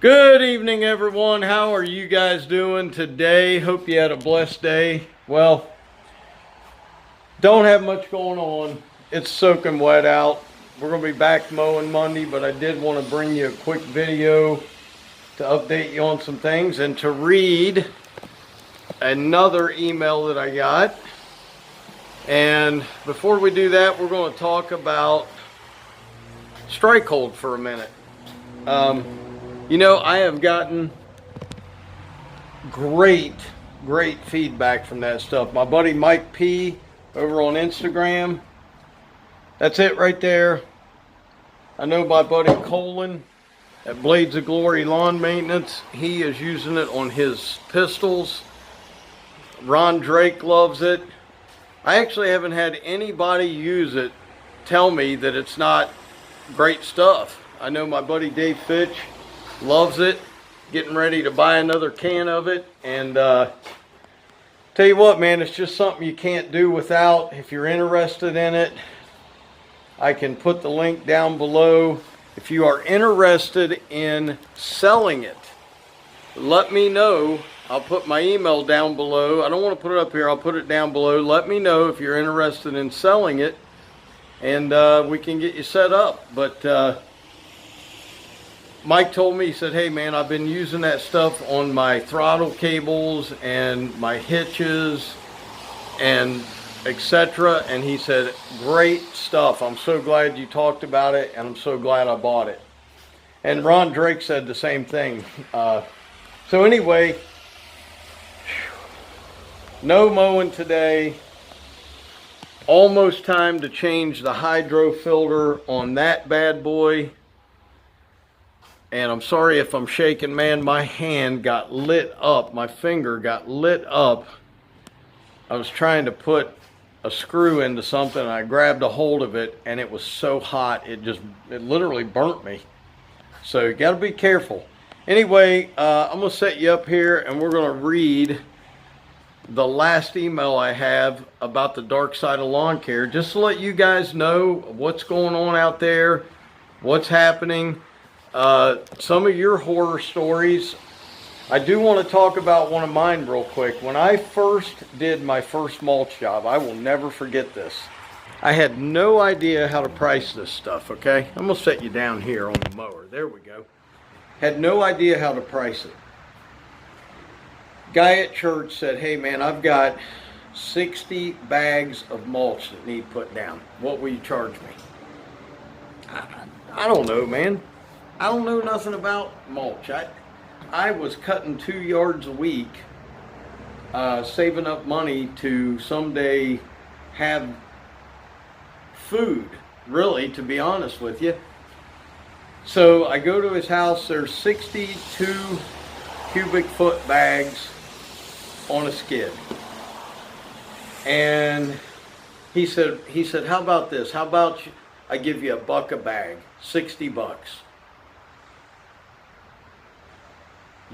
Good evening, everyone. How are you guys doing today? Hope you had a blessed day. Well, don't have much going on. It's soaking wet out. We're going to be back mowing Monday, but I did want to bring you a quick video to update you on some things and to read another email that I got. And before we do that, we're going to talk about strike hold for a minute. You know, I have gotten great feedback from that stuff. My buddy Mike P over on Instagram, that's it right there. I know my buddy Colin at Blades of Glory Lawn Maintenance, he is using it on his pistols. Ron Drake loves it. I actually haven't had anybody use it tell me that it's not great stuff. I know my buddy Dave Fitch loves it, getting ready to buy another can of it. And tell you what, man, it's just something you can't do without. If you're interested in it, I can put the link down below. If you are interested in selling it, let me know. I'll put my email down below. I don't want to put it up here, I'll put it down below. Let me know if you're interested in selling it, and we can get you set up. But Mike told me, he said, hey man, I've been using that stuff on my throttle cables and my hitches and etc. And he said, great stuff. I'm so glad you talked about it, and I'm so glad I bought it. And Ron Drake said the same thing. So anyway, no mowing today. Almost time to change the hydro filter on that bad boy. And I'm sorry if I'm shaking, man. My hand got lit up. My finger got lit up. I was trying to put a screw into something, and I grabbed a hold of it, and it was so hot, it literally burnt me. So you got to be careful. Anyway, I'm going to set you up here, and we're going to read the last email I have about the dark side of lawn care, just to let you guys know what's going on out there, what's happening. Some of your horror stories. I do want to talk about one of mine real quick. When I first did my first mulch job, I will never forget this. I had no idea how to price this stuff, okay? I'm going to set you down here on the mower. There we go. Had no idea how to price it. Guy at church said, hey man, I've got 60 bags of mulch that need put down. What will you charge me? I don't know, man. I don't know nothing about mulch. I was cutting 2 yards a week, saving up money to someday have food, really, to be honest with you. So I go to his house, there's 62 cubic foot bags on a skid. And he said, how about this? How about I give you $1 a bag, 60 bucks.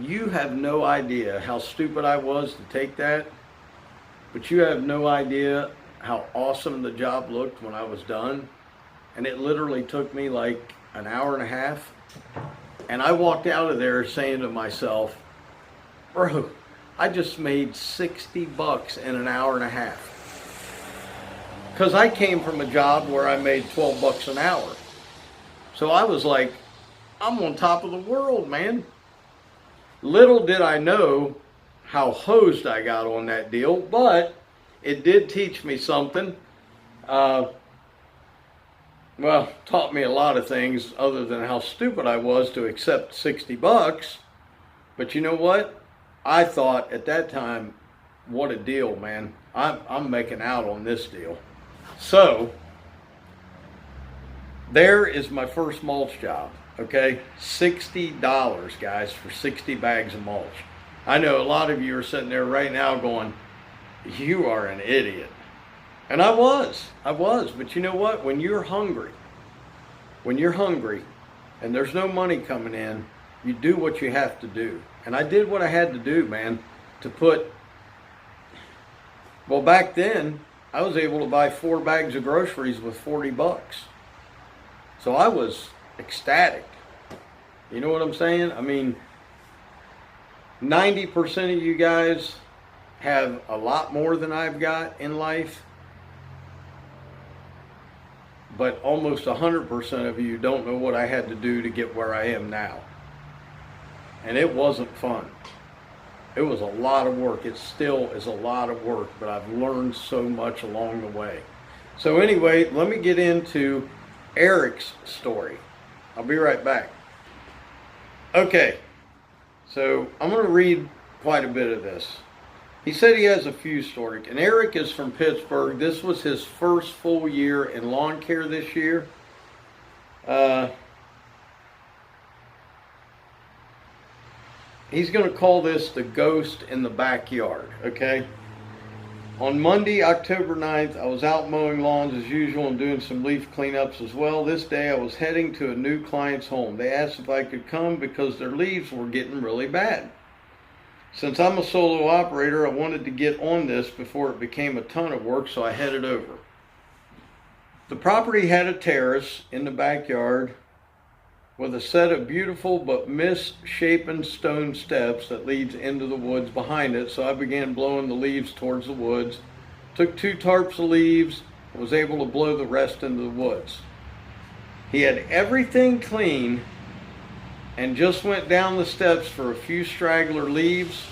You have no idea how stupid I was to take that, but you have no idea how awesome the job looked when I was done. And it literally took me like an hour and a half. And I walked out of there saying to myself, bro, I just made 60 bucks in an hour and a half. Because I came from a job where I made 12 bucks an hour. So I was like, I'm on top of the world, man. Little did I know how hosed I got on that deal, but it did teach me something. Well, taught me a lot of things other than how stupid I was to accept 60 bucks. But you know what? I thought at that time, what a deal, man. I'm making out on this deal. So, there is my first mulch job. Okay, $60, guys, for 60 bags of mulch. I know a lot of you are sitting there right now going, you are an idiot. And I was, but you know what? When you're hungry and there's no money coming in, you do what you have to do. And I did what I had to do, man, well, back then, I was able to buy 4 bags of groceries with $40. So I was ecstatic. You know what I'm saying? I mean, 90% of you guys have a lot more than I've got in life. But almost 100% of you don't know what I had to do to get where I am now. And it wasn't fun. It was a lot of work. It still is a lot of work, but I've learned so much along the way. So anyway, let me get into Eric's story. I'll be right back. Okay, so I'm going to read quite a bit of this. He said he has a few stories, and Eric is from Pittsburgh. This was his first full year in lawn care this year. He's going to call this the ghost in the backyard, okay? On Monday, October 9th, I was out mowing lawns as usual and doing some leaf cleanups as well. This day, I was heading to a new client's home. They asked if I could come because their leaves were getting really bad. Since I'm a solo operator, I wanted to get on this before it became a ton of work, so I headed over. The property had a terrace in the backyard with a set of beautiful but misshapen stone steps that leads into the woods behind it, so I began blowing the leaves towards the woods. Took 2 tarps of leaves and was able to blow the rest into the woods. He had everything clean and just went down the steps for a few straggler leaves.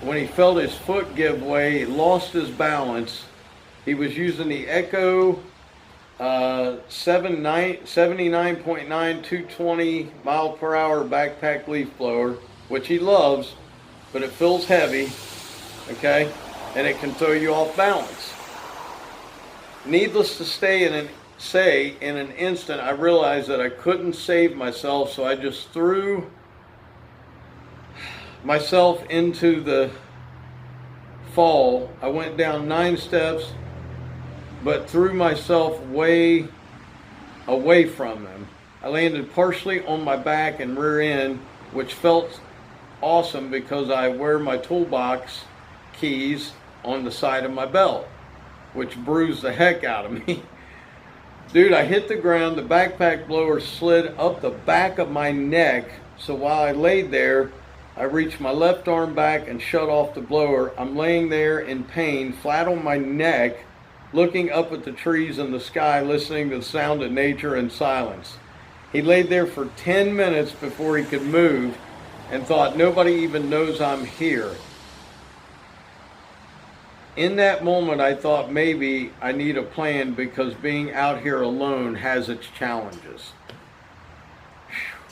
When he felt his foot give way, he lost his balance. He was using the Echo 79.9 220 mile per hour backpack leaf blower, which he loves, but it feels heavy, okay, and it can throw you off balance. Needless to say, in an instant, I realized that I couldn't save myself, so I just threw myself into the fall. I went down 9 steps, but threw myself way away from them. I landed partially on my back and rear end, which felt awesome because I wear my toolbox keys on the side of my belt, which bruised the heck out of me. Dude, I hit the ground, the backpack blower slid up the back of my neck, so while I laid there, I reached my left arm back and shut off the blower. I'm laying there in pain, flat on my neck, looking up at the trees and the sky, listening to the sound of nature and silence. He laid there for 10 minutes before he could move and thought, nobody even knows I'm here. In that moment, I thought maybe I need a plan because being out here alone has its challenges.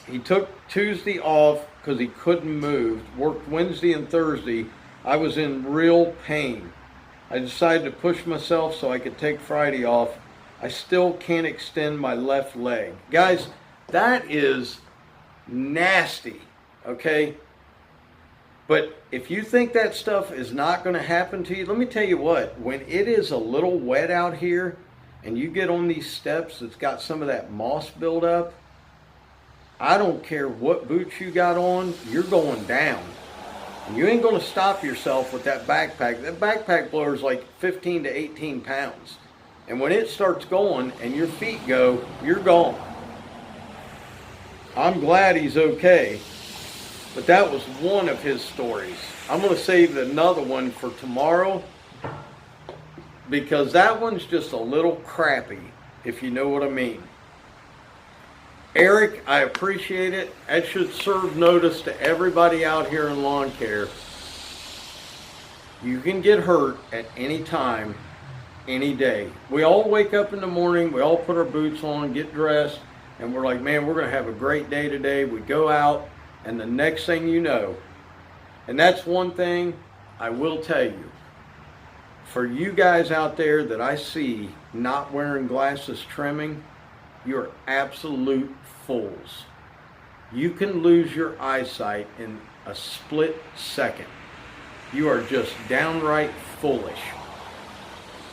He took Tuesday off because he couldn't move, worked Wednesday and Thursday. I was in real pain. I decided to push myself so I could take Friday off. I still can't extend my left leg. Guys, that is nasty, okay? But if you think that stuff is not going to happen to you, let me tell you what, when it is a little wet out here and you get on these steps that's got some of that moss buildup, I don't care what boots you got on, you're going down. And you ain't going to stop yourself with that backpack. That backpack blower is like 15 to 18 pounds. And when it starts going and your feet go, you're gone. I'm glad he's okay. But that was one of his stories. I'm going to save another one for tomorrow because that one's just a little crappy, if you know what I mean. Eric, I appreciate it. That should serve notice to everybody out here in lawn care. You can get hurt at any time, any day. We all wake up in the morning, we all put our boots on, get dressed, and we're like, man, we're going to have a great day today. We go out, and the next thing you know, and that's one thing I will tell you, for you guys out there that I see not wearing glasses trimming, you're absolute fools. You can lose your eyesight in a split second. You are just downright foolish.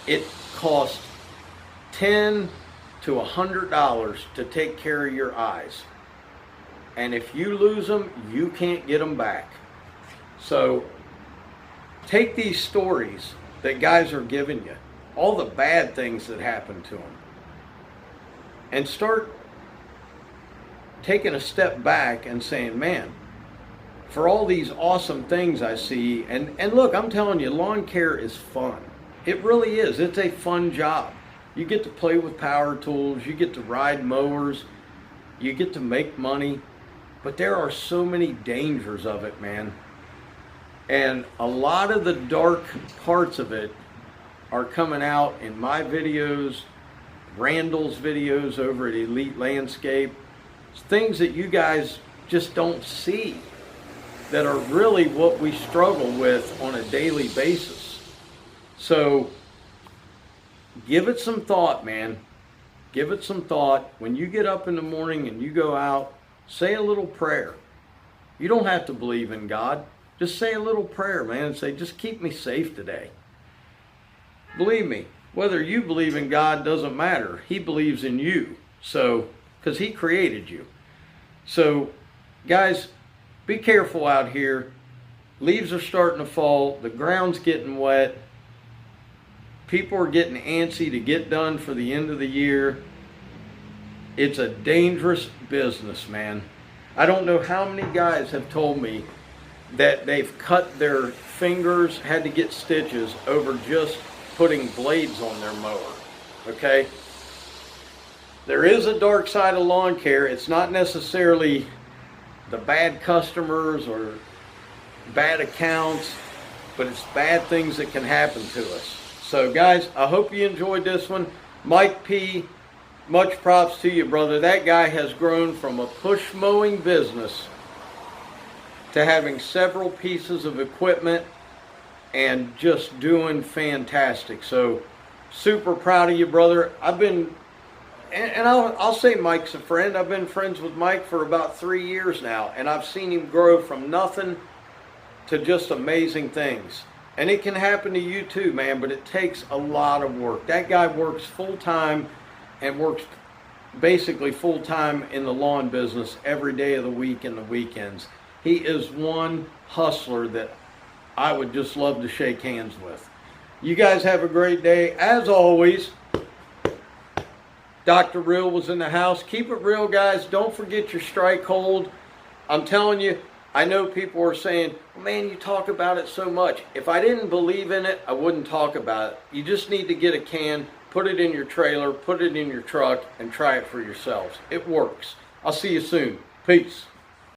it costs $10 to $100 to take care of your eyes. And if you lose them, you can't get them back. So take these stories that guys are giving you, all the bad things that happen to them, and start taking a step back and saying, man, for all these awesome things I see, and look, I'm telling you, lawn care is fun. It really is. It's a fun job. You get to play with power tools, you get to ride mowers, you get to make money, but there are so many dangers of it, man. And a lot of the dark parts of it are coming out in my videos, Randall's videos over at Elite Landscape, things that you guys just don't see, that are really what we struggle with on a daily basis. So give it some thought, man. Give it some thought. When you get up in the morning and you go out, say a little prayer. You don't have to believe in God. Just say a little prayer, man, and say, just keep me safe today. Believe me, whether you believe in God doesn't matter. He believes in you. So, because He created you. So, guys, be careful out here. Leaves are starting to fall. The ground's getting wet. People are getting antsy to get done for the end of the year. It's a dangerous business, man. I don't know how many guys have told me that they've cut their fingers, had to get stitches over just putting blades on their mower, okay? There is a dark side of lawn care. It's not necessarily the bad customers or bad accounts, but it's bad things that can happen to us. So guys, I hope you enjoyed this one. Mike P, much props to you, brother. That guy has grown from a push mowing business to having several pieces of equipment and just doing fantastic. So super proud of you, brother. I'll say Mike's a friend. I've been friends with Mike for about 3 years now, and I've seen him grow from nothing to just amazing things. And it can happen to you too, man, but it takes a lot of work. That guy works full-time and works basically full-time in the lawn business every day of the week and the weekends. He is one hustler that I would just love to shake hands with. You guys have a great day. As always, Dr. Real was in the house. Keep it real, guys. Don't forget your strike hold. I'm telling you, I know people are saying, well, man, you talk about it so much. If I didn't believe in it, I wouldn't talk about it. You just need to get a can, put it in your trailer, put it in your truck, and try it for yourselves. It works. I'll see you soon. Peace.